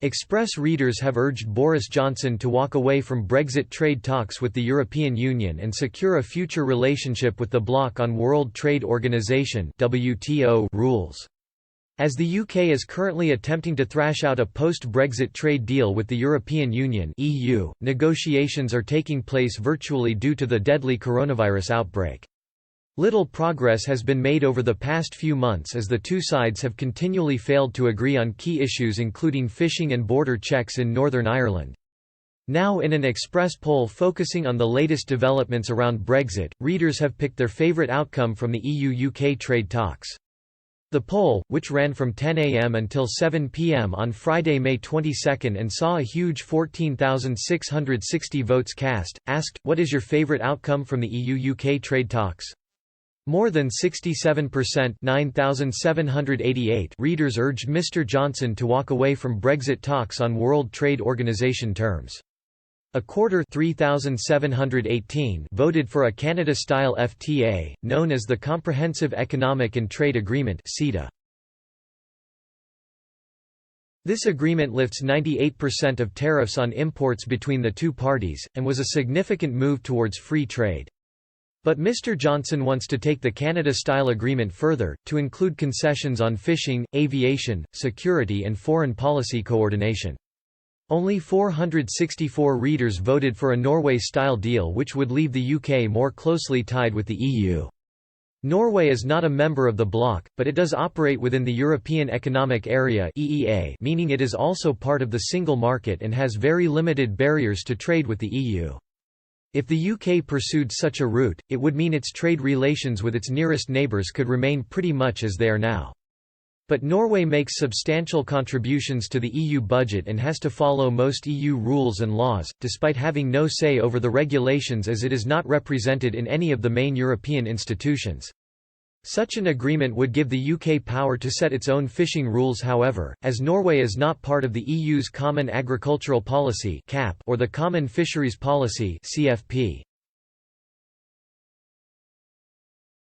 Express readers have urged Boris Johnson to walk away from Brexit trade talks with the European Union and secure a future relationship with the bloc on World Trade Organization (WTO) rules. As the UK is currently attempting to thrash out a post-Brexit trade deal with the European Union (EU), negotiations are taking place virtually due to the deadly coronavirus outbreak. Little progress has been made over the past few months as the two sides have continually failed to agree on key issues including fishing and border checks in Northern Ireland. Now, in an Express poll focusing on the latest developments around Brexit, readers have picked their favourite outcome from the EU-UK trade talks. The poll, which ran from 10 a.m. until 7 p.m. on Friday, May 22 and saw a huge 14,660 votes cast, asked, "What is your favourite outcome from the EU-UK trade talks?" More than 67% 9,788 readers urged Mr Johnson to walk away from Brexit talks on World Trade Organization terms. A quarter 3,718 voted for a Canada-style FTA, known as the Comprehensive Economic and Trade Agreement (CETA). This agreement lifts 98% of tariffs on imports between the two parties, and was a significant move towards free trade. But Mr Johnson wants to take the Canada-style agreement further, to include concessions on fishing, aviation, security and foreign policy coordination. Only 464 readers voted for a Norway-style deal which would leave the UK more closely tied with the EU. Norway is not a member of the bloc, but it does operate within the European Economic Area (EEA), meaning it is also part of the single market and has very limited barriers to trade with the EU. If the UK pursued such a route, it would mean its trade relations with its nearest neighbours could remain pretty much as they are now. But Norway makes substantial contributions to the EU budget and has to follow most EU rules and laws, despite having no say over the regulations as it is not represented in any of the main European institutions. Such an agreement would give the UK power to set its own fishing rules however, as Norway is not part of the EU's Common Agricultural Policy or the Common Fisheries Policy (CFP).